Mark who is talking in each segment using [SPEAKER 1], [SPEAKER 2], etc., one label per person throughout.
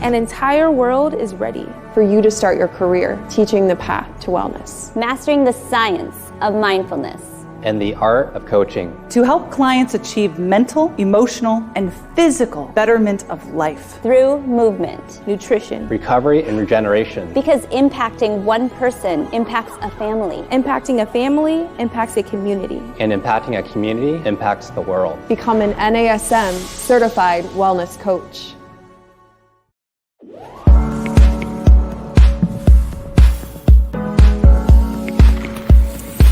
[SPEAKER 1] An entire world is ready
[SPEAKER 2] for you to start your career teaching the path to wellness.
[SPEAKER 3] Mastering the science of mindfulness.
[SPEAKER 4] And the art of coaching.
[SPEAKER 5] To help clients achieve mental, emotional, and physical betterment of life.
[SPEAKER 3] Through movement,
[SPEAKER 1] nutrition,
[SPEAKER 4] recovery, and regeneration.
[SPEAKER 3] Because impacting one person impacts a family.
[SPEAKER 1] Impacting a family impacts a community.
[SPEAKER 4] And impacting a community impacts the world.
[SPEAKER 2] Become an NASM certified wellness coach.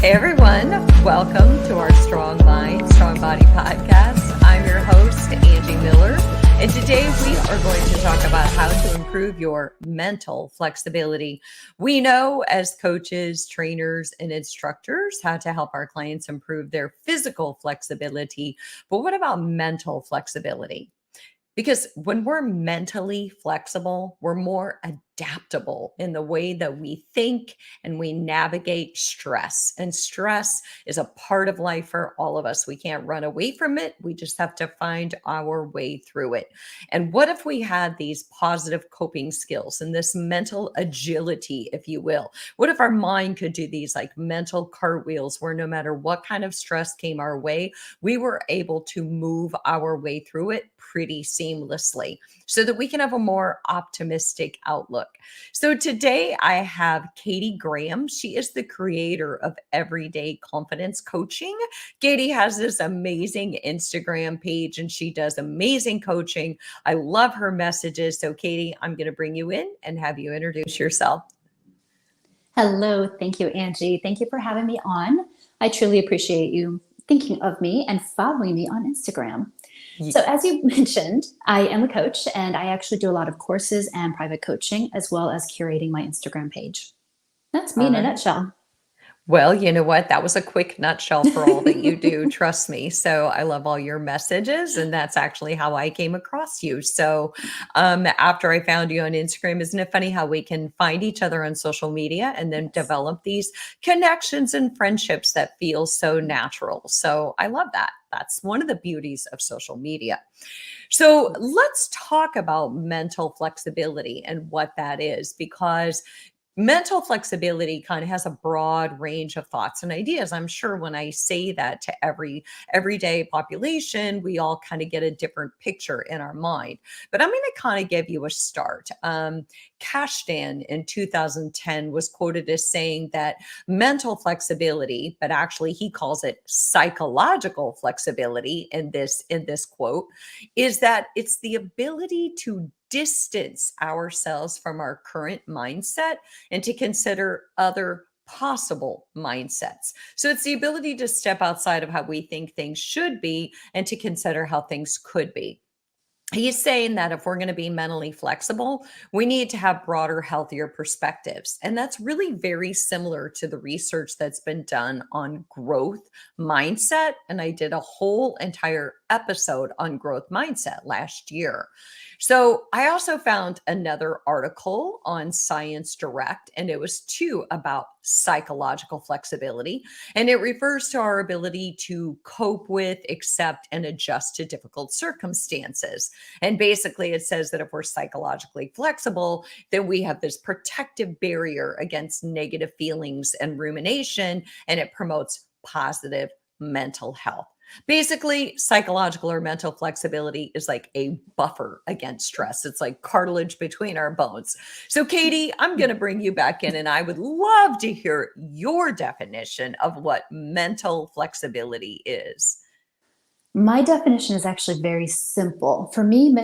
[SPEAKER 6] Hey everyone, welcome to our Strong Mind, Strong Body podcast. I'm your host, Angie Miller, and today we are going to talk about how to improve your mental flexibility. We know as coaches, trainers, and instructors how to help our clients improve their physical flexibility, but what about mental flexibility? Because when we're mentally flexible, we're more adaptable in the way that we think and we navigate stress. And stress is a part of life for all of us. We can't run away from it. We just have to find our way through it. And what if we had these positive coping skills and this mental agility, if you will? What if our mind could do these like mental cartwheels where no matter what kind of stress came our way, we were able to move our way through it pretty seamlessly so that we can have a more optimistic outlook. So today I have Katy Graham. She is the creator of Everyday Confidence Coaching. Katy has this amazing Instagram page and she does amazing coaching. I love her messages. So Katy, I'm going to bring you in and have you introduce yourself.
[SPEAKER 7] Hello. Thank you, Angie. Thank you for having me on. I truly appreciate you thinking of me and following me on Instagram. So as you mentioned, I am a coach and I actually do a lot of courses and private coaching as well as curating my Instagram page. That's me in a nutshell.
[SPEAKER 6] Well, you know what? That was a quick nutshell for all that you do. Trust me. So I love all your messages. And that's actually how I came across you. So after I found you on Instagram, isn't it funny how we can find each other on social media and then develop these connections and friendships that feel so natural? So I love that. That's one of the beauties of social media. So let's talk about mental flexibility and what that is, because mental flexibility kind of has a broad range of thoughts and ideas. I'm sure when I say that to everyday population, we all kind of get a different picture in our mind. But I'm going to kind of give you a start. Kashdan in 2010 was quoted as saying that mental flexibility, but actually he calls it psychological flexibility in this quote, is that it's the ability to distance ourselves from our current mindset and to consider other possible mindsets. So it's the ability to step outside of how we think things should be and to consider how things could be. He's saying that if we're going to be mentally flexible, we need to have broader, healthier perspectives. And that's really very similar to the research that's been done on growth mindset. And I did a whole entire episode on growth mindset last year. So I also found another article on Science Direct, and it was too about psychological flexibility. And it refers to our ability to cope with, accept, and adjust to difficult circumstances. And basically it says that if we're psychologically flexible, then we have this protective barrier against negative feelings and rumination, and it promotes positive mental health. Basically, psychological or mental flexibility is like a buffer against stress. It's like cartilage between our bones. So, Katy, I'm going to bring you back in, and I would love to hear your definition of what mental flexibility is.
[SPEAKER 7] My definition is actually very simple. For me,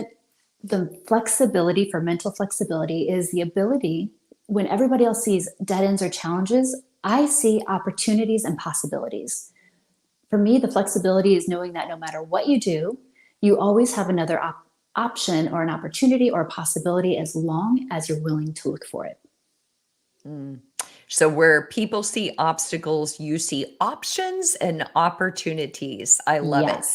[SPEAKER 7] the flexibility for mental flexibility is the ability, when everybody else sees dead ends or challenges, I see opportunities and possibilities. For me, the flexibility is knowing that no matter what you do, you always have another option or an opportunity or a possibility as long as you're willing to look for it.
[SPEAKER 6] So where people see obstacles, you see options and opportunities. I love it.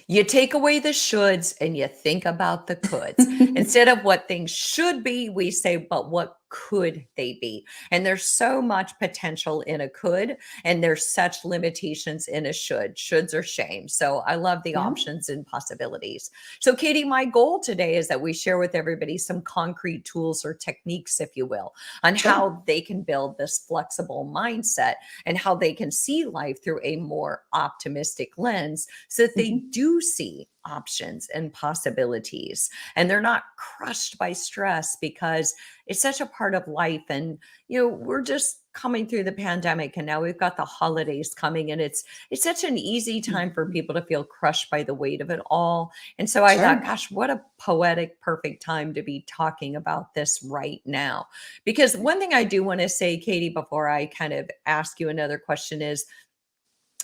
[SPEAKER 6] You take away the shoulds and you think about the coulds. Instead of what things should be, we say, but what could they be? And there's so much potential in a could, and there's such limitations in a should. Shoulds are shame. So I love the options and possibilities. So Katy, my goal today is that we share with everybody some concrete tools or techniques, if you will, on how they can build this flexible mindset and how they can see life through a more optimistic lens so that they do see options and possibilities, and they're not crushed by stress, because it's such a part of life. And we're just coming through the pandemic, and now we've got the holidays coming, and it's such an easy time for people to feel crushed by the weight of it all. And so I thought, gosh, what a poetic, perfect time to be talking about this right now. Because one thing I do want to say, Katy, before I kind of ask you another question is,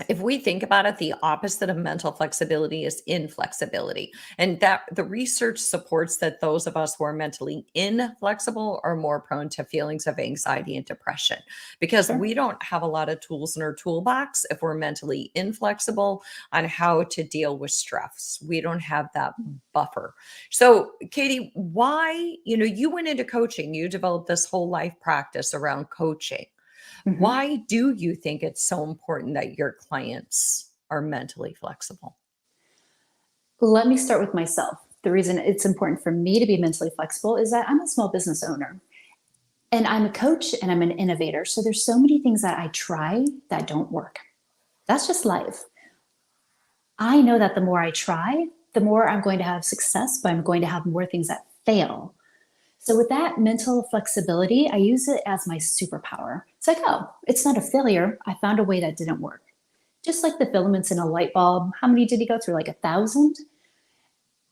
[SPEAKER 6] if we think about it, the opposite of mental flexibility is inflexibility. And that the research supports that those of us who are mentally inflexible are more prone to feelings of anxiety and depression, because we don't have a lot of tools in our toolbox if we're mentally inflexible on how to deal with stress. We don't have that buffer. So Katy, why, you went into coaching, you developed this whole life practice around coaching. Why do you think it's so important that your clients are mentally flexible?
[SPEAKER 7] Let me start with myself. The reason it's important for me to be mentally flexible is that I'm a small business owner, and I'm a coach, and I'm an innovator. So there's so many things that I try that don't work. That's just life. I know that the more I try, the more I'm going to have success, but I'm going to have more things that fail. So with that mental flexibility, I use it as my superpower. It's like, oh, it's not a failure. I found a way that didn't work. Just like the filaments in a light bulb. How many did he go through? Like 1,000?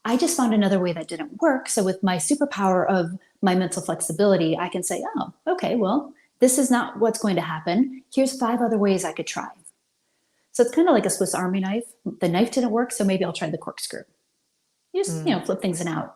[SPEAKER 7] I just found another way that didn't work. So with my superpower of my mental flexibility, I can say, oh, okay, well, this is not what's going to happen. Here's 5 other ways I could try. So it's kind of like a Swiss Army knife. The knife didn't work, so maybe I'll try the corkscrew. You just, flip things in and out.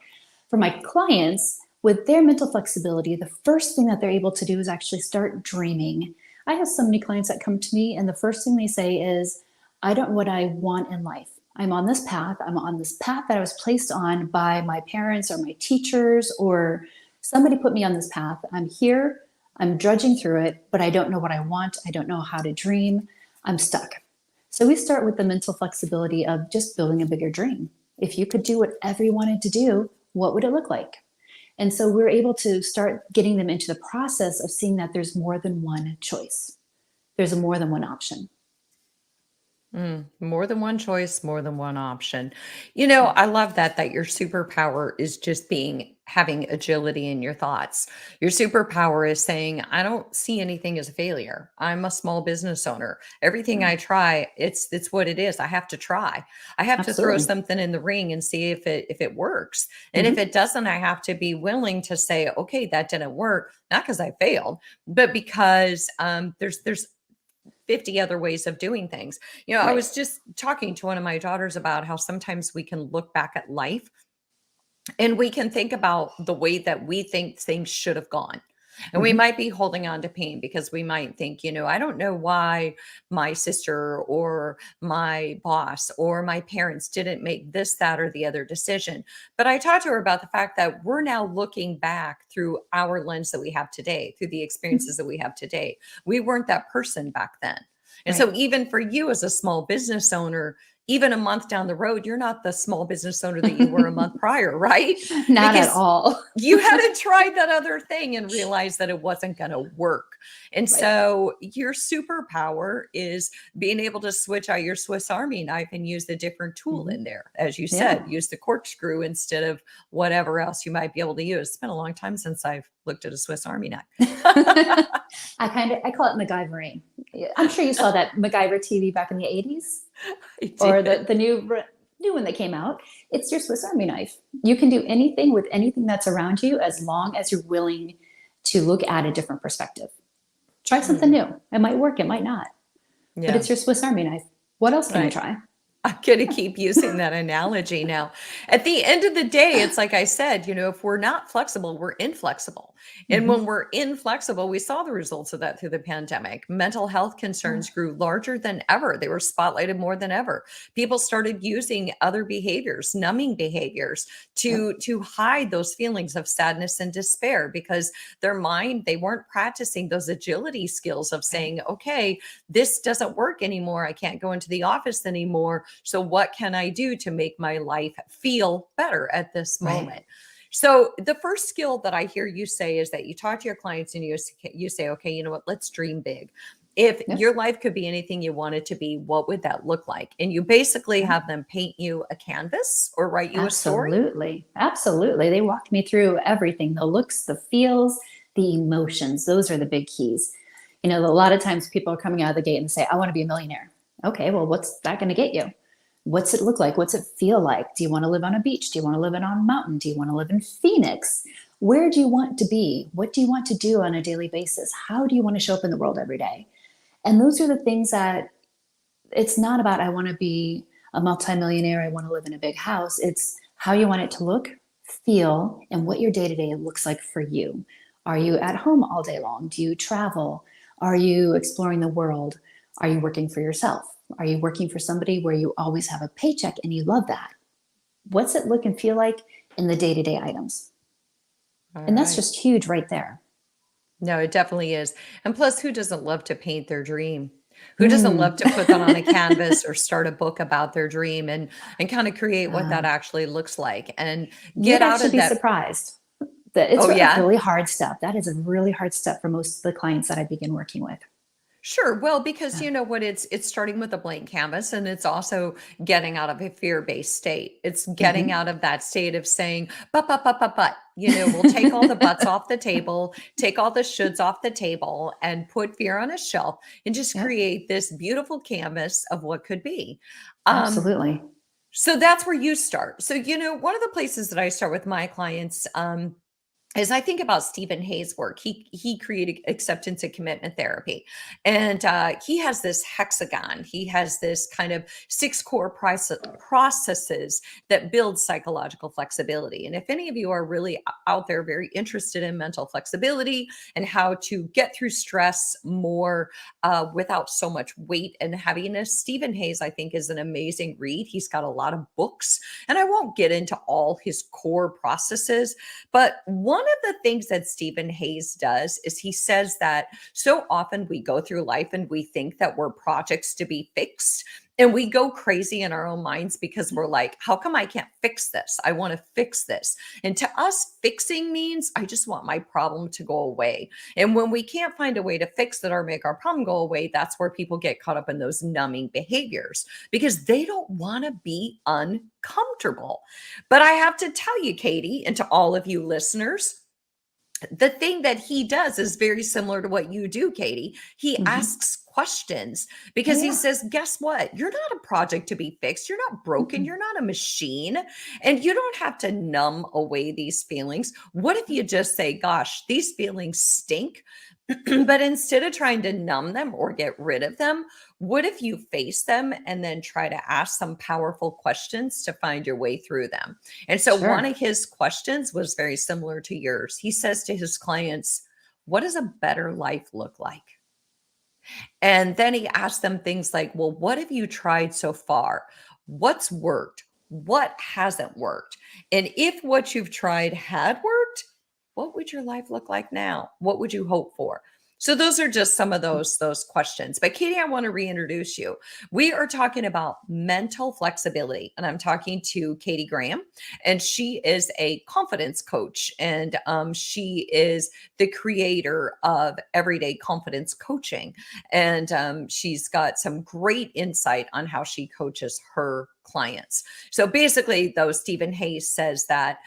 [SPEAKER 7] For my clients, with their mental flexibility, the first thing that they're able to do is actually start dreaming. I have so many clients that come to me, and the first thing they say is, I don't know what I want in life. I'm on this path. I'm on this path that I was placed on by my parents or my teachers, or somebody put me on this path. I'm here. I'm drudging through it, but I don't know what I want. I don't know how to dream. I'm stuck. So we start with the mental flexibility of just building a bigger dream. If you could do whatever you wanted to do, what would it look like? And so we're able to start getting them into the process of seeing that there's more than one choice. There's more than one option.
[SPEAKER 6] More than one choice, more than one option. I love that your superpower is just having agility in your thoughts. Your superpower is saying, I don't see anything as a failure. I'm a small business owner. Everything I try, it's what it is. I have to try. I have to throw something in the ring and see if it works. And if it doesn't, I have to be willing to say, okay, that didn't work, not because I failed, but because there's 50 other ways of doing things. I was just talking to one of my daughters about how sometimes we can look back at life and we can think about the way that we think things should have gone. And we might be holding on to pain because we might think, I don't know why my sister or my boss or my parents didn't make this, that, or the other decision. But I talked to her about the fact that we're now looking back through our lens that we have today, through the experiences that we have today. We weren't that person back then. And so even for you as a small business owner, even a month down the road, you're not the small business owner that you were a month prior, right?
[SPEAKER 7] Not at all.
[SPEAKER 6] You hadn't tried that other thing and realized that it wasn't going to work. And so your superpower is being able to switch out your Swiss Army knife and use the different tool in there. As you said, use the corkscrew instead of whatever else you might be able to use. It's been a long time since I've looked at a Swiss Army knife.
[SPEAKER 7] I call it MacGyvering. I'm sure you saw that MacGyver TV back in the 80s. Or the new one that came out. It's your Swiss Army knife. You can do anything with anything that's around you as long as you're willing to look at a different perspective. Try something new. It might work, it might not. But it's your Swiss Army knife. What else can you try?
[SPEAKER 6] I'm going to keep using that analogy now. At the end of the day, it's like I said, if we're not flexible, we're inflexible. And when we're inflexible, we saw the results of that through the pandemic. Mental health concerns grew larger than ever. They were spotlighted more than ever. People started using other behaviors, numbing behaviors to hide those feelings of sadness and despair, because their mind, they weren't practicing those agility skills of saying, okay, this doesn't work anymore. I can't go into the office anymore. So what can I do to make my life feel better at this moment? So the first skill that I hear you say is that you talk to your clients and you say, okay, you know what, let's dream big. If your life could be anything you want it to be, what would that look like? And you basically have them paint you a canvas or write you a story.
[SPEAKER 7] Absolutely. They walked me through everything, the looks, the feels, the emotions. Those are the big keys. A lot of times people are coming out of the gate and say, I want to be a millionaire. Okay, well, what's that going to get you? What's it look like? What's it feel like? Do you want to live on a beach? Do you want to live on a mountain? Do you want to live in Phoenix? Where do you want to be? What do you want to do on a daily basis? How do you want to show up in the world every day? And those are the things that it's not about, I want to be a multimillionaire. I want to live in a big house. It's how you want it to look, feel, and what your day-to-day looks like for you. Are you at home all day long? Do you travel? Are you exploring the world? Are you working for yourself? Are you working for somebody where you always have a paycheck and you love that? What's it look and feel like in the day-to-day items? And that's just huge right there.
[SPEAKER 6] No, it definitely is. And plus, who doesn't love to paint their dream? Who doesn't love to put that on a canvas or start a book about their dream and kind of create what that actually looks like and get out of that?
[SPEAKER 7] You'd actually be surprised. It's a really hard step. That is a really hard step for most of the clients that I begin working with.
[SPEAKER 6] Sure. Well, because you know what, it's starting with a blank canvas, and it's also getting out of a fear-based state. It's getting out of that state of saying, but, we'll take all the buts off the table, take all the shoulds off the table, and put fear on a shelf and just create this beautiful canvas of what could be.
[SPEAKER 7] Absolutely.
[SPEAKER 6] So that's where you start. So, one of the places that I start with my clients, as I think about Stephen Hayes' work, he created acceptance and commitment therapy, and he has this hexagon. He has this kind of 6 core processes that build psychological flexibility. And if any of you are really out there very interested in mental flexibility and how to get through stress more without so much weight and heaviness, Stephen Hayes, I think, is an amazing read. He's got a lot of books, and I won't get into all his core processes, but one of the things that Stephen Hayes does is he says that so often we go through life and we think that we're projects to be fixed. And we go crazy in our own minds because we're like, how come I can't fix this? I want to fix this. And to us, fixing means I just want my problem to go away. And when we can't find a way to fix it or make our problem go away, that's where people get caught up in those numbing behaviors because they don't want to be uncomfortable. But I have to tell you, Katy, and to all of you listeners, the thing that he does is very similar to what you do, Katy. He asks questions because he says, guess what? You're not a project to be fixed. You're not broken. You're not a machine. And you don't have to numb away these feelings. What if you just say, gosh, these feelings stink? But instead of trying to numb them or get rid of them, what if you face them and then try to ask some powerful questions to find your way through them? And so one of his questions was very similar to yours. He says to his clients, what does a better life look like? And then he asked them things like, well, what have you tried so far? What's worked? What hasn't worked? And if what you've tried had worked, what would your life look like now? What would you hope for? So those are just some of those questions. But Katy, I want to reintroduce you. We are talking about mental flexibility, and I'm talking to Katy Graham, and she is a confidence coach, and she is the creator of Everyday Confidence Coaching, and she's got some great insight on how she coaches her clients. So basically, though, Stephen Hayes says that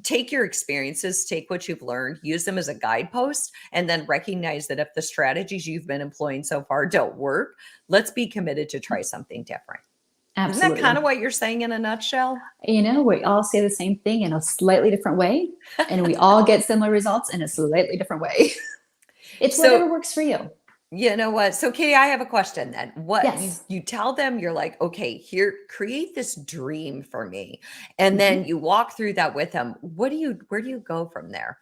[SPEAKER 6] take your experiences, take what you've learned, use them as a guidepost, and then recognize that if the strategies you've been employing so far don't work, let's be committed to try something different.
[SPEAKER 7] Absolutely.
[SPEAKER 6] Isn't that kind of what you're saying in a nutshell?
[SPEAKER 7] We all say the same thing in a slightly different way, and we all get similar results in a slightly different way. It's whatever works for you.
[SPEAKER 6] You know what? So Katie, I have a question then. What
[SPEAKER 7] Yes.
[SPEAKER 6] you tell them, you're like, okay, here, create this dream for me. And
[SPEAKER 7] Mhm.
[SPEAKER 6] then you walk through that with them. Where do you go from there?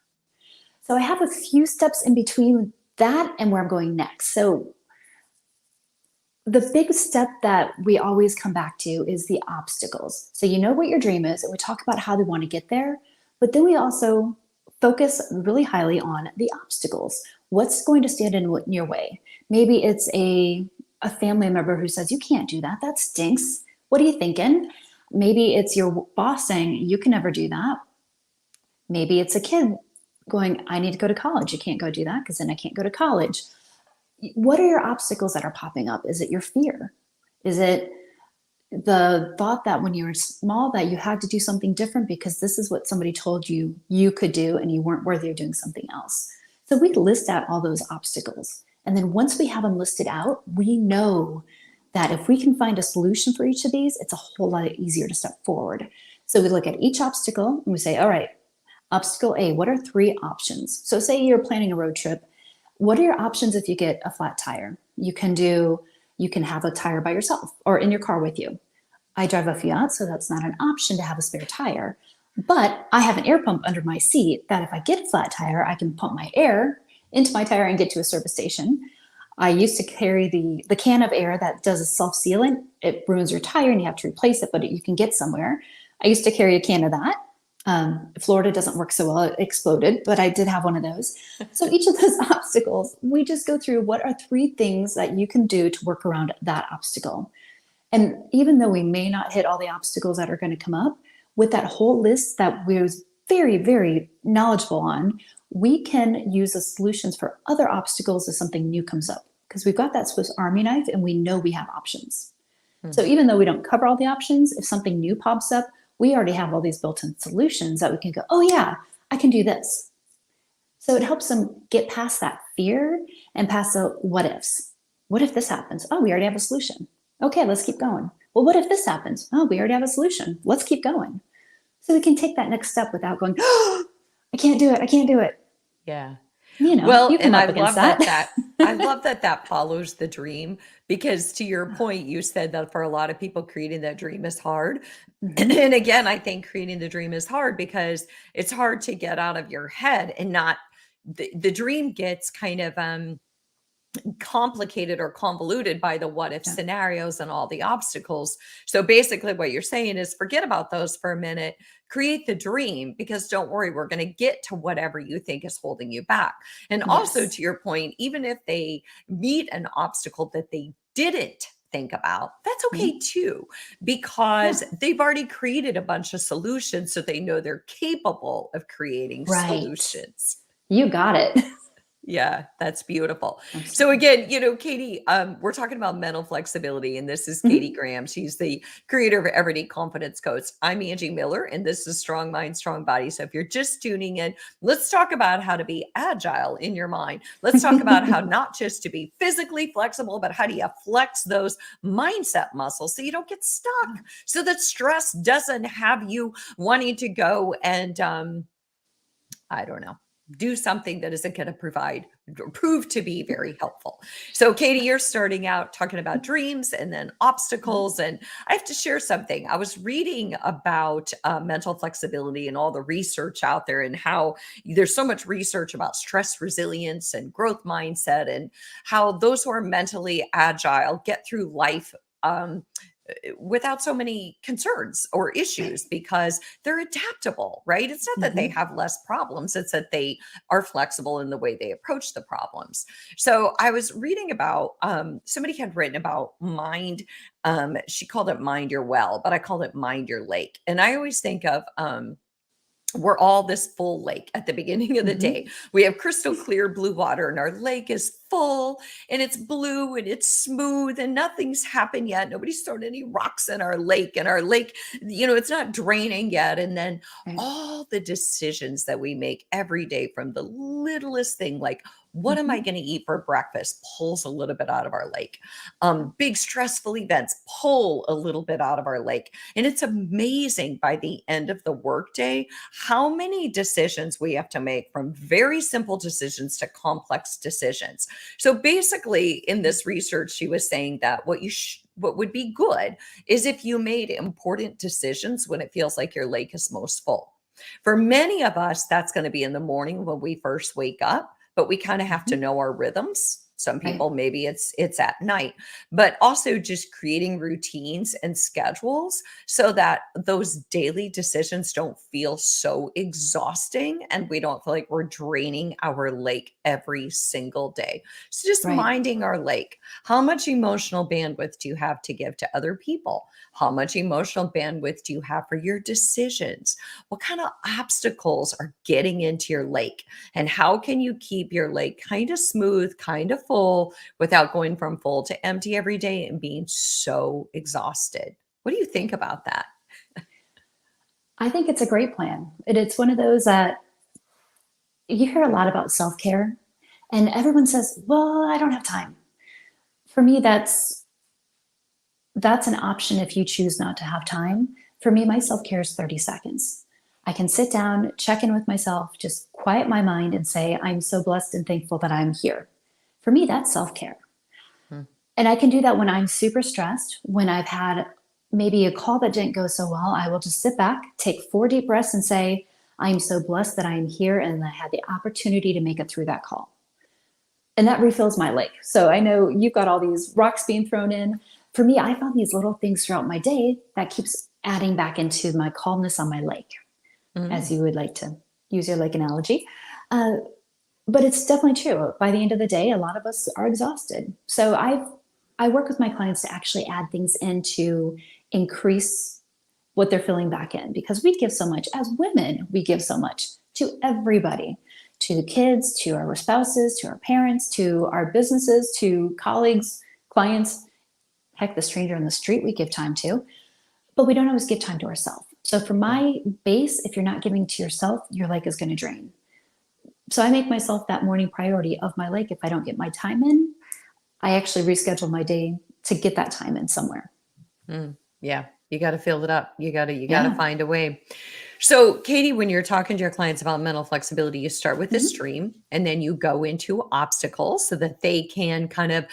[SPEAKER 7] So I have a few steps in between that and where I'm going next. So the big step that we always come back to is the obstacles. So you know what your dream is, and we talk about how they want to get there, but then we also focus really highly on the obstacles. What's going to stand in your way? Maybe it's a family member who says, "You can't do that. That stinks. What are you thinking?" Maybe it's your boss saying, "You can never do that." Maybe it's a kid going, "I need to go to college. You can't go do that because then I can't go to college." What are your obstacles that are popping up? Is it your fear? Is it the thought that when you were small that you had to do something different because this is what somebody told you you could do and you weren't worthy of doing something else? So we list out all those obstacles. And then once we have them listed out, we know that if we can find a solution for each of these, it's a whole lot easier to step forward. So we look at each obstacle and we say, all right, obstacle A, what are 3 options? So say you're planning a road trip. What are your options if you get a flat tire? You can have a tire by yourself or in your car with you. I drive a Fiat, so that's not an option to have a spare tire. But I have an air pump under my seat that if I get a flat tire, I can pump my air into my tire and get to a service station. I used to carry the can of air that does a self-sealant. It ruins your tire and you have to replace it, but you can get somewhere. I used to carry a can of that. Florida doesn't work so well. It exploded, but I did have one of those. So each of those obstacles, we just go through what are 3 things that you can do to work around that obstacle. And even though we may not hit all the obstacles that are going to come up, with that whole list that we're very, very knowledgeable on, we can use the solutions for other obstacles if something new comes up. Because we've got that Swiss Army knife and we know we have options. So even though we don't cover all the options, if something new pops up, we already have all these built-in solutions that we can go, oh yeah, I can do this. So it helps them get past that fear and past the what ifs. What if this happens? Oh, we already have a solution. Okay, let's keep going. Well, what if this happens? Oh, we already have a solution. Let's keep going. So we can take that next step without going, oh, I can't do it. I can't do it.
[SPEAKER 6] Yeah.
[SPEAKER 7] You know,
[SPEAKER 6] Well,
[SPEAKER 7] you come
[SPEAKER 6] and I
[SPEAKER 7] up against
[SPEAKER 6] love that
[SPEAKER 7] that.
[SPEAKER 6] I love that that follows the dream because to your point, you said that for a lot of people, creating that dream is hard.
[SPEAKER 7] Mhm.
[SPEAKER 6] And again, I think creating the dream is hard because it's hard to get out of your head and not the dream gets kind of complicated or convoluted by the what if
[SPEAKER 7] Yeah.
[SPEAKER 6] scenarios and all the obstacles. So basically, what you're saying is forget about those for a minute, create the dream because don't worry, we're going to get to whatever you think is holding you back. And also,
[SPEAKER 7] Yes.
[SPEAKER 6] to your point, even if they meet an obstacle that they didn't think about, that's
[SPEAKER 7] Mhm.
[SPEAKER 6] okay too,
[SPEAKER 7] Yeah.
[SPEAKER 6] because they've already created a bunch of solutions. So they know they're capable of creating
[SPEAKER 7] Right.
[SPEAKER 6] solutions.
[SPEAKER 7] You got it.
[SPEAKER 6] Yeah, that's beautiful. So
[SPEAKER 7] Absolutely.
[SPEAKER 6] again, Katie, we're talking about mental flexibility, and this is Katy
[SPEAKER 7] Mhm.
[SPEAKER 6] Graham. She's the creator of Everyday Confidence Coach. I'm Angie Miller, and this is Strong Mind, Strong Body. So if you're just tuning in, let's talk about how to be agile in your mind. Let's talk about how not just to be physically flexible, but how do you flex those mindset muscles so you don't get stuck, so that stress doesn't have you wanting to go and I don't know, do something that isn't going to provide or prove to be very helpful. So, Katie, you're starting out talking about dreams and then
[SPEAKER 7] Mhm.
[SPEAKER 6] obstacles. And I have to share something. I was reading about mental flexibility and all the research out there, and how there's so much research about stress resilience and growth mindset, and how those who are mentally agile get through life. Without so many concerns or
[SPEAKER 7] Right.
[SPEAKER 6] issues because they're adaptable, right? It's not that they
[SPEAKER 7] Mhm.
[SPEAKER 6] have less problems, it's that they are flexible in the way they approach the problems. So I was reading about somebody had written about mind. She called it mind your well, but I called it mind your lake. And I always think of we're all this full lake at the beginning of the day.
[SPEAKER 7] Mhm.
[SPEAKER 6] We have crystal clear blue water, and our lake is full and it's blue and it's smooth, and nothing's happened yet. Nobody's thrown any rocks in our lake, and our lake, it's not draining yet. And then
[SPEAKER 7] Right.
[SPEAKER 6] all the decisions that we make every day, from the littlest thing like, what am I
[SPEAKER 7] Mhm.
[SPEAKER 6] going to eat for breakfast, pulls a little bit out of our lake. Big stressful events pull a little bit out of our lake. And it's amazing by the end of the workday how many decisions we have to make, from very simple decisions to complex decisions. So basically, in this research, she was saying that what would be good is if you made important decisions when it feels like your lake is most full. For many of us, that's going to be in the morning when we first wake up, but we kind of have to know our rhythms. Some
[SPEAKER 7] Right.
[SPEAKER 6] people, maybe it's at night, but also just creating routines and schedules so that those daily decisions don't feel so exhausting and we don't feel like we're draining our lake every single day. So just
[SPEAKER 7] Right.
[SPEAKER 6] minding our lake. How much emotional bandwidth do you have to give to other people? How much emotional bandwidth do you have for your decisions? What kind of obstacles are getting into your lake? And how can you keep your lake kind of smooth, kind of full without going from full to empty every day and being so exhausted? What do you think about that?
[SPEAKER 7] I think it's a great plan. It's one of those that you hear a lot about self-care, and everyone says, well, I don't have time. For me, that's an option if you choose not to have time. For me, my self-care is 30 seconds. I can sit down, check in with myself, just quiet my mind and say, I'm so blessed and thankful that I'm here. For me, that's self-care.
[SPEAKER 6] Hmm.
[SPEAKER 7] And I can do that when I'm super stressed, when I've had maybe a call that didn't go so well. I will just sit back, take 4 deep breaths and say, I'm so blessed that I am here and I had the opportunity to make it through that call. And that refills my lake. So I know you've got all these rocks being thrown in. For me, I found these little things throughout my day that keeps adding back into my calmness on my lake, as you would like to use your lake analogy. But it's definitely true. By the end of the day, a lot of us are exhausted. So I work with my clients to actually add things in to increase what they're filling back in, because we give so much. As women, we give so much to everybody, to the kids, to our spouses, to our parents, to our businesses, to colleagues, clients, heck, the stranger on the street we give time to, but we don't always give time to ourselves. So for my base, if you're not giving to yourself, your lake is going to drain. So I make myself that morning priority of my lake. If I don't get my time in, I actually reschedule my day to get that time in somewhere.
[SPEAKER 6] Yeah, you got to fill it up. You got to
[SPEAKER 7] Yeah.
[SPEAKER 6] find a way. So, Katy, when you're talking to your clients about mental flexibility, you start with this dream and then you go into obstacles so that they can kind of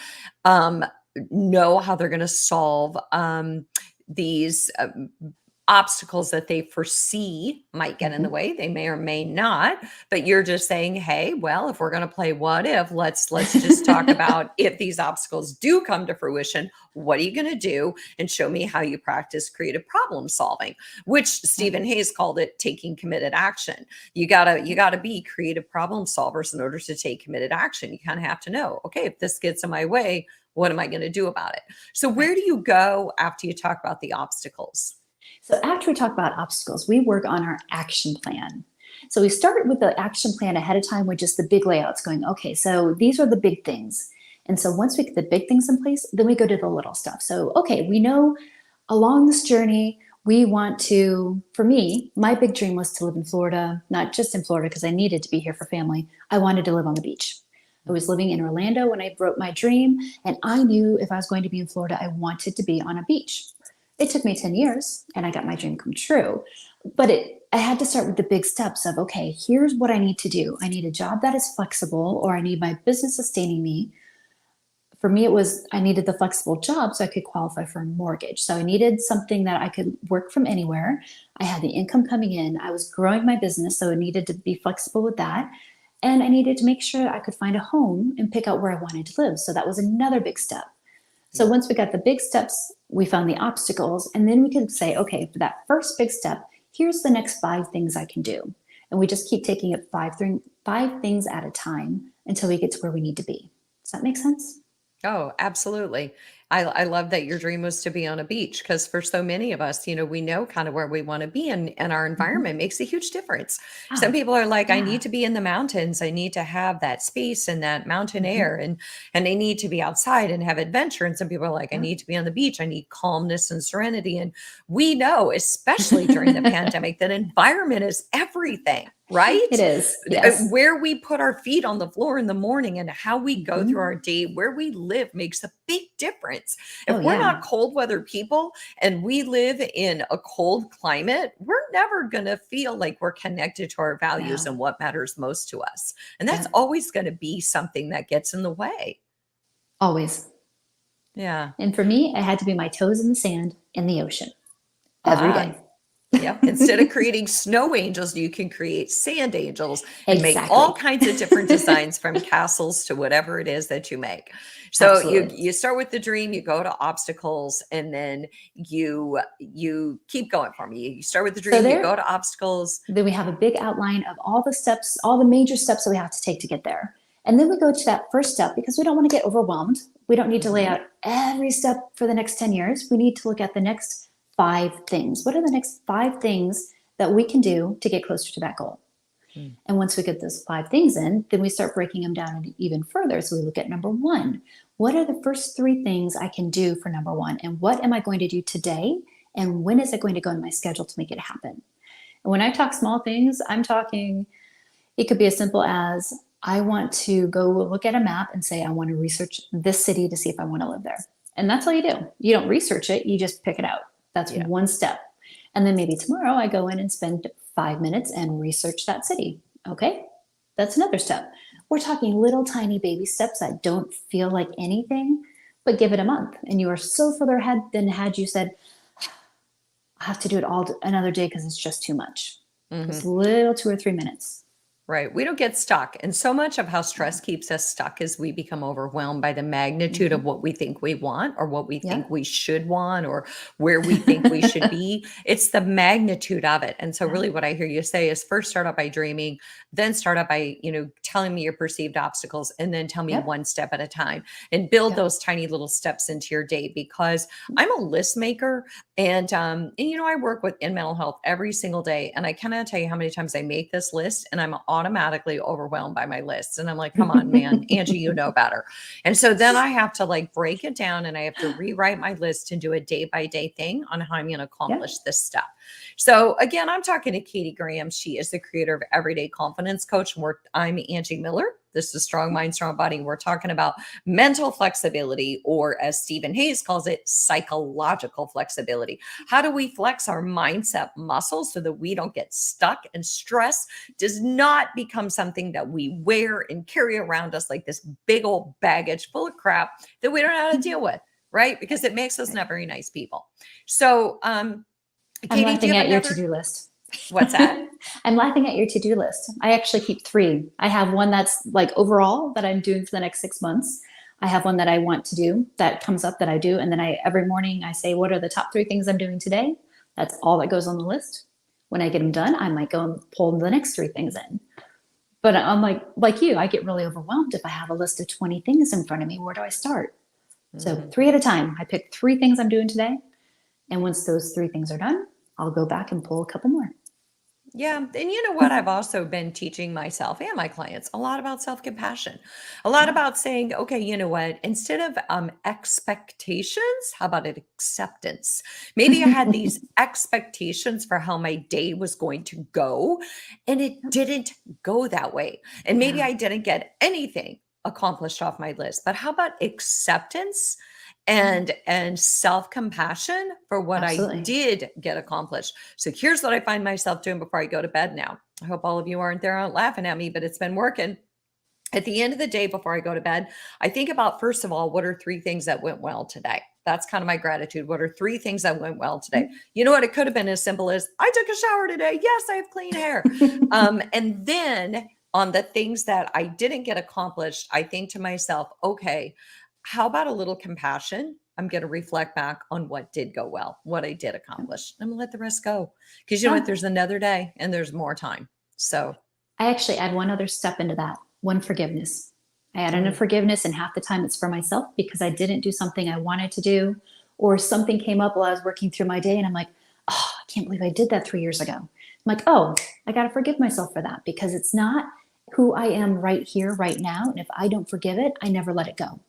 [SPEAKER 6] know how they're going to solve these obstacles that they foresee might get in the way. They may or may not, but you're just saying, hey, well, if we're going to play what if, let's just talk about if these obstacles do come to fruition, what are you going to do? And show me how you practice creative problem solving, which Stephen Hayes called it taking committed action. You gotta be creative problem solvers in order to take committed action. You kind of have to know, okay, if this gets in my way, what am I going to do about it? So where do you go after you talk about the obstacles?
[SPEAKER 7] So after we talk about obstacles, we work on our action plan. So we start with the action plan ahead of time with just the big layouts going, okay, so these are the big things. And so once we get the big things in place, then we go to the little stuff. So, okay, we know along this journey, we want to, for me, my big dream was to live in Florida, not just in Florida because I needed to be here for family. I wanted to live on the beach. I was living in Orlando when I wrote my dream, and I knew if I was going to be in Florida, I wanted to be on a beach. It took me 10 years and I got my dream come true. But I had to start with the big steps of, okay, here's what I need to do. I need a job that is flexible, or I need my business sustaining me. For me, I needed the flexible job so I could qualify for a mortgage. So I needed something that I could work from anywhere. I had the income coming in. I was growing my business, so it needed to be flexible with that. And I needed to make sure I could find a home and pick out where I wanted to live. So that was another big step. So once we got the big steps, we found the obstacles, and then we could say, okay, for that first big step, here's the next 5 things I can do. And we just keep taking it 5 things at a time until we get to where we need to be. Does that make sense?
[SPEAKER 6] Oh, absolutely. I love that your dream was to be on a beach, because for so many of us, we know kind of where we want to be, and our environment makes a huge difference. Some people are like, I need to be in the mountains. I need to have that space and that mountain air, and they need to be outside and have adventure. And some people are like, I need to be on the beach. I need calmness and serenity. And we know, especially during the pandemic, that environment is everything. right?
[SPEAKER 7] It is. Yes.
[SPEAKER 6] Where we put our feet on the floor in the morning and how we go through our day, where we live makes a big difference. If
[SPEAKER 7] Oh,
[SPEAKER 6] we're
[SPEAKER 7] yeah.
[SPEAKER 6] not cold weather people and we live in a cold climate, we're never going to feel like we're connected to our values
[SPEAKER 7] No.
[SPEAKER 6] and what matters most to us. And that's
[SPEAKER 7] Yep.
[SPEAKER 6] always going to be something that gets in the way.
[SPEAKER 7] Always.
[SPEAKER 6] Yeah.
[SPEAKER 7] And for me, it had to be my toes in the sand in the ocean every day.
[SPEAKER 6] Yep. Instead of creating snow angels, you can create sand angels and make
[SPEAKER 7] Exactly.
[SPEAKER 6] all kinds of different designs from castles to whatever it is that you make. So
[SPEAKER 7] Absolutely.
[SPEAKER 6] you start with the dream, you go to obstacles, and then you keep going for me. You start with the dream, you go to obstacles.
[SPEAKER 7] Then we have a big outline of all the steps, all the major steps that we have to take to get there. And then we go to that first step because we don't want to get overwhelmed. We don't need to lay out every step for the next 10 years. We need to look at the next 5 things. What are the next 5 things that we can do to get closer to that goal? And once we get those 5 things in, then we start breaking them down even further. So we look at number 1. What are the first 3 things I can do for number 1? And what am I going to do today? And when is it going to go in my schedule to make it happen? And when I talk small things, I'm talking, it could be as simple as I want to go look at a map and say, I want to research this city to see if I want to live there. And that's all you do. You don't research it, you just pick it out. That's one step. And then maybe tomorrow I go in and spend 5 minutes and research that city. Okay, that's another step. We're talking little tiny baby steps that don't feel like anything, but give it a month. And you are so further ahead than had you said, I have to do it all another day because it's just too much. It's little 2 or 3 minutes.
[SPEAKER 6] Right. We don't get stuck. And so much of how stress keeps us stuck is we become overwhelmed by the magnitude of what we think we want or what we think we should want or where we think we should be. It's the magnitude of it. And so really what I hear you say is first start out by dreaming, then start out by, telling me your perceived obstacles and then tell me one step at a time and build those tiny little steps into your day because I'm a list maker and I work in mental health every single day. And I cannot tell you how many times I make this list and I'm automatically overwhelmed by my lists. And I'm like, come on, man, Angie, you know better. And so then I have to break it down and I have to rewrite my list and do a day by day thing on how I'm going to accomplish this stuff. So again, I'm talking to Katy Graham. She is the creator of Everyday Confidence Coach. I'm Angie Miller. This is Strong Mind, Strong Body. We're talking about mental flexibility, or as Stephen Hayes calls it, psychological flexibility. How do we flex our mindset muscles so that we don't get stuck and stress does not become something that we wear and carry around us like this big old baggage full of crap that we don't know how to deal with, right? Because it makes us not very nice people. So, Katy,
[SPEAKER 7] I'm laughing at your to-do list.
[SPEAKER 6] What's that?
[SPEAKER 7] I'm laughing at your to-do list. I actually keep 3. I have one that's overall that I'm doing for the next 6 months. I have one that I want to do that comes up that I do. And then every morning I say, what are the top 3 things I'm doing today? That's all that goes on the list. When I get them done, I might go and pull the next 3 things in. But I'm like you, I get really overwhelmed if I have a list of 20 things in front of me. Where do I start? So 3 at a time. I pick 3 things I'm doing today. And once those 3 things are done, I'll go back and pull a couple more.
[SPEAKER 6] Yeah. And you know what? I've also been teaching myself and my clients a lot about self-compassion, a lot about saying, okay, you know what? Instead of expectations, how about an acceptance? Maybe I had these expectations for how my day was going to go, and it didn't go that way. And maybe I didn't get anything accomplished off my list, but how about acceptance and self-compassion for what I did get accomplished. So here's what I find myself doing before I go to bed now. I hope all of you aren't laughing at me, but it's been working. At the end of the day, before I go to bed, I think about, first of all, what are 3 things that went well today? That's kind of my gratitude. What are 3 things that went well today? You know what? It could have been as simple as I took a shower today. Yes, I have clean hair. And then on the things that I didn't get accomplished, I think to myself, okay, how about a little compassion? I'm going to reflect back on what did go well, what I did accomplish. I'm going to let the rest go. Because you know what? There's another day and there's more time. So
[SPEAKER 7] I actually add one other step into that, one forgiveness. I add in a forgiveness, and half the time it's for myself because I didn't do something I wanted to do, or something came up while I was working through my day and I'm like, oh, I can't believe I did that 3 years ago. I'm like, oh, I got to forgive myself for that because it's not who I am right here, right now. And if I don't forgive it, I never let it go.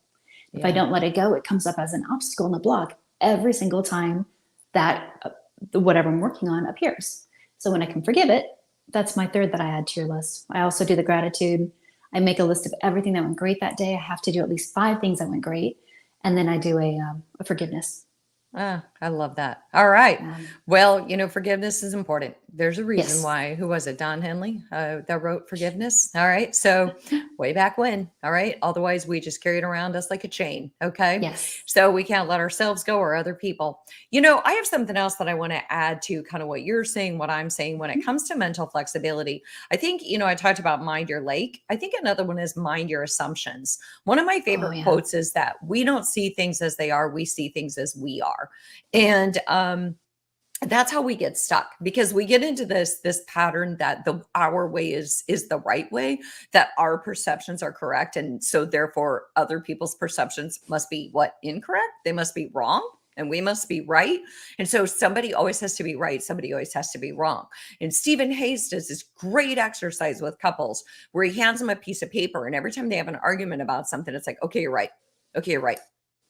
[SPEAKER 7] If I don't let it go, it comes up as an obstacle and a block every single time that whatever I'm working on appears. So when I can forgive it, that's my third that I add to your list. I also do the gratitude. I make a list of everything that went great that day. I have to do at least 5 things that went great. And then I do a forgiveness.
[SPEAKER 6] I love that. All right.
[SPEAKER 7] Um,
[SPEAKER 6] Well, forgiveness is important. There's a reason
[SPEAKER 7] yes.
[SPEAKER 6] why. Who was it? Don Henley that wrote forgiveness. All right. So way back when. All right. Otherwise, we just carry it around us like a chain. Okay.
[SPEAKER 7] Yes.
[SPEAKER 6] So we can't let ourselves go or other people. I have something else that I want to add to kind of what you're saying, what I'm saying when it comes to mental flexibility. I think, I talked about mind your lake. I think another one is mind your assumptions. One of my favorite
[SPEAKER 7] yeah.
[SPEAKER 6] quotes is that we don't see things as they are. We see things as we are. And that's how we get stuck, because we get into this pattern that our way is the right way, that our perceptions are correct, and so therefore other people's perceptions must be incorrect. They must be wrong, and we must be right. And so somebody always has to be right, somebody always has to be wrong. And Stephen Hayes does this great exercise with couples where he hands them a piece of paper, and every time they have an argument about something, it's like, okay, you're right, okay, you're right,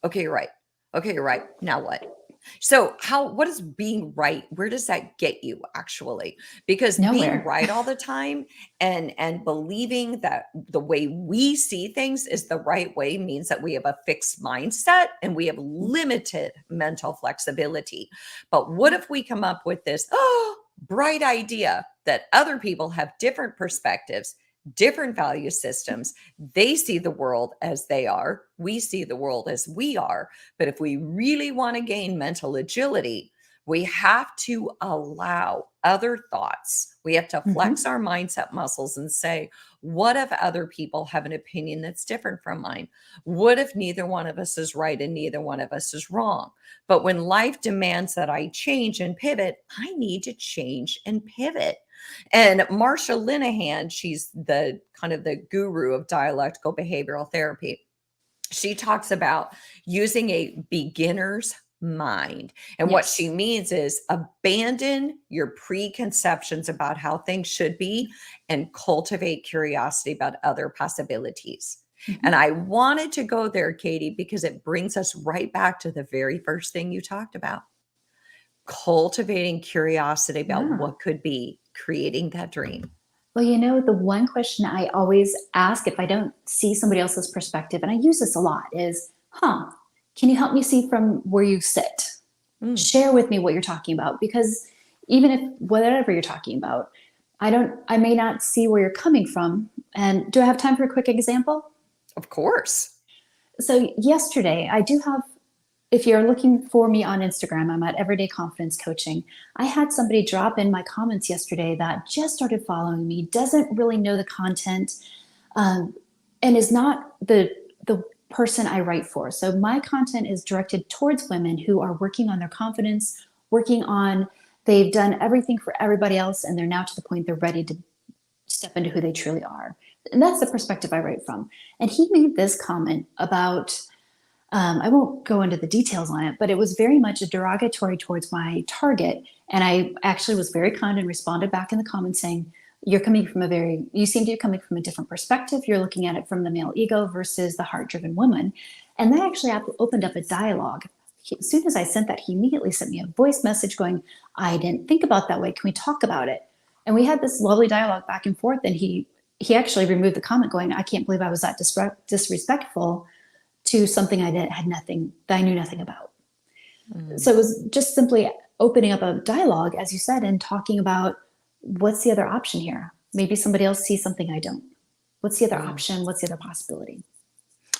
[SPEAKER 6] okay, you're right, okay, you're right, now what? So what is being right? Where does that get you actually? Because
[SPEAKER 7] Nowhere.
[SPEAKER 6] being right all the time and believing that the way we see things is the right way means that we have a fixed mindset and we have limited mental flexibility. But what if we come up with this bright idea that other people have different perspectives, different value systems? They see the world as they are. We see the world as we are. But if we really want to gain mental agility, we have to allow other thoughts. We have to flex our mindset muscles and say, what if other people have an opinion that's different from mine? What if neither one of us is right and neither one of us is wrong? But when life demands that I change and pivot, I need to change and pivot. And Marsha Linehan, she's the kind of the guru of dialectical behavioral therapy. She talks about using a beginner's mind. And what she means is abandon your preconceptions about how things should be and cultivate curiosity about other possibilities. And I wanted to go there, Katy, because it brings us right back to the very first thing you talked about. Cultivating curiosity about what could be, creating that dream.
[SPEAKER 7] Well, the one question I always ask if I don't see somebody else's perspective, and I use this a lot, is, can you help me see from where you sit? Share with me what you're talking about, because even if whatever you're talking about, I may not see where you're coming from. And do I have time for a quick example?
[SPEAKER 6] Of course.
[SPEAKER 7] So yesterday, I do have, if you're looking for me on Instagram, I'm at Everyday Confidence Coaching. I had somebody drop in my comments yesterday that just started following me, doesn't really know the content, and is not the person I write for. So my content is directed towards women who are working on their confidence, they've done everything for everybody else, and they're now to the point they're ready to step into who they truly are. And that's the perspective I write from. And he made this comment about, I won't go into the details on it, but it was very much a derogatory towards my target. And I actually was very kind and responded back in the comments saying, you seem to be coming from a different perspective. You're looking at it from the male ego versus the heart-driven woman. And that actually opened up a dialogue. As soon as I sent that, he immediately sent me a voice message going, I didn't think about that way. Can we talk about it? And we had this lovely dialogue back and forth. And he actually removed the comment going, I can't believe I was that disrespectful to something I knew nothing about. So it was just simply opening up a dialogue, as you said, and talking about what's the other option here. Maybe somebody else sees something I don't. What's the other option? What's the other possibility?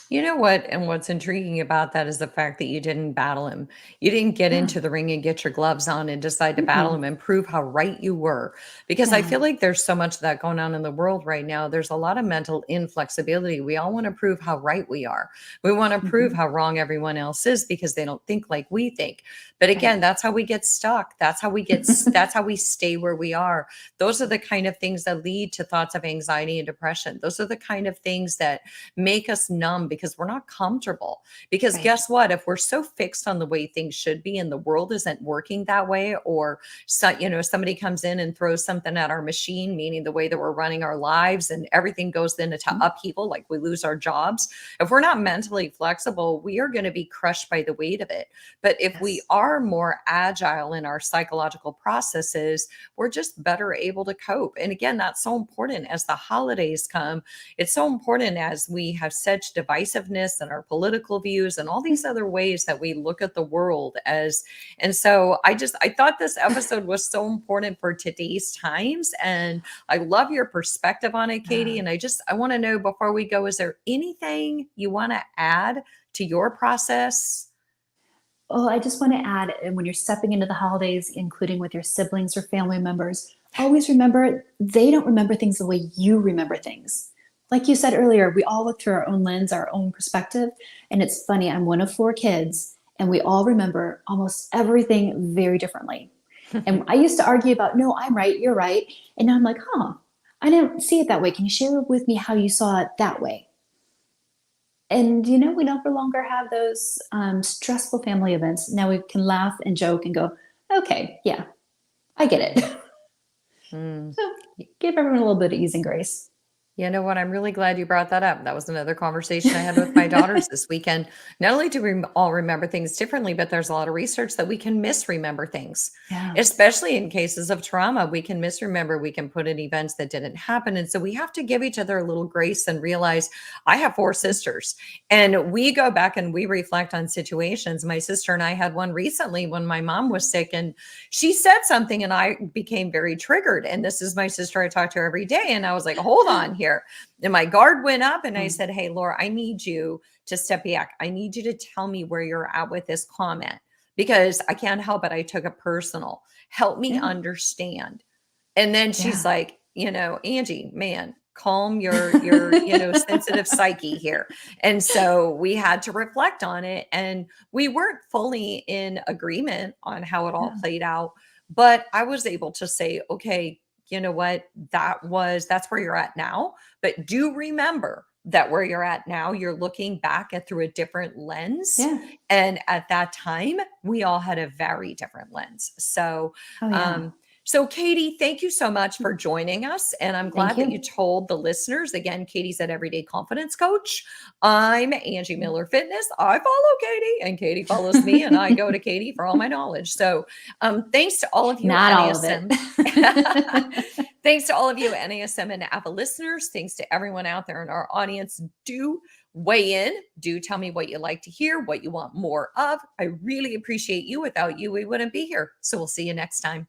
[SPEAKER 6] You know what? And what's intriguing about that is the fact that you didn't battle him. You didn't get into the ring and get your gloves on and decide to battle him and prove how right you were. Because I feel like there's so much of that going on in the world right now. There's a lot of mental inflexibility. We all want to prove how right we are. We want to prove how wrong everyone else is because they don't think like we think. But again, that's how we get stuck. That's how we that's how we stay where we are. Those are the kind of things that lead to thoughts of anxiety and depression. Those are the kind of things that make us numb because we're not comfortable. Because
[SPEAKER 7] Right.
[SPEAKER 6] guess what? If we're so fixed on the way things should be and the world isn't working that way, or so, somebody comes in and throws something at our machine, meaning the way that we're running our lives and everything goes into upheaval, like we lose our jobs. If we're not mentally flexible, we are going to be crushed by the weight of it. But if we
[SPEAKER 7] Yes.
[SPEAKER 6] are more agile in our psychological processes, we're just better able to cope. And again, that's so important as the holidays come. It's so important as we have such divisiveness in our political views and all these other ways that we look at the world as. And so I thought this episode was so important for today's times. And I love your perspective on it, Katy. And I want to know before we go, is there anything you want to add to your process?
[SPEAKER 7] Oh, I just want to add, when you're stepping into the holidays, including with your siblings or family members, always remember they don't remember things the way you remember things. Like you said earlier, we all look through our own lens, our own perspective. And it's funny, I'm one of 4 kids, and we all remember almost everything very differently. And I used to argue about, no, I'm right, you're right. And now I'm like, I didn't see it that way. Can you share with me how you saw it that way? And, we no longer have those stressful family events. Now we can laugh and joke and go, okay, yeah, I get it. So give everyone a little bit of ease and grace.
[SPEAKER 6] You know what? I'm really glad you brought that up. That was another conversation I had with my daughters this weekend. Not only do we all remember things differently, but there's a lot of research that we can misremember things,
[SPEAKER 7] Yeah.
[SPEAKER 6] especially in cases of trauma. We can misremember, we can put in events that didn't happen. And so we have to give each other a little grace and realize I have 4 sisters, and we go back and we reflect on situations. My sister and I had one recently when my mom was sick, and she said something and I became very triggered. And this is my sister. I talk to her every day. And I was like, hold on here. And my guard went up and I said, hey, Laura, I need you to step back. I need you to tell me where you're at with this comment, because I can't help it. I took it personal. Help me understand. And then she's like, Angie, man, calm your sensitive psyche here. And so we had to reflect on it, and we weren't fully in agreement on how it all played out. But I was able to say, okay, you know what, that's where you're at now. But do remember that where you're at now, you're looking back at through a different lens.
[SPEAKER 7] Yeah.
[SPEAKER 6] And at that time, we all had a very different lens. So,
[SPEAKER 7] Oh, yeah.
[SPEAKER 6] so Katy, thank you so much for joining us. And I'm glad that you told the listeners. Again, Katy's an Everyday Confidence Coach. I'm Angie Miller Fitness. I follow Katy, and Katy follows me, and I go to Katy for all my knowledge. So thanks to all of you.
[SPEAKER 7] Not all of it.
[SPEAKER 6] Thanks to all of you NASM and APA listeners. Thanks to everyone out there in our audience. Do weigh in. Do tell me what you like to hear, what you want more of. I really appreciate you. Without you, we wouldn't be here. So we'll see you next time.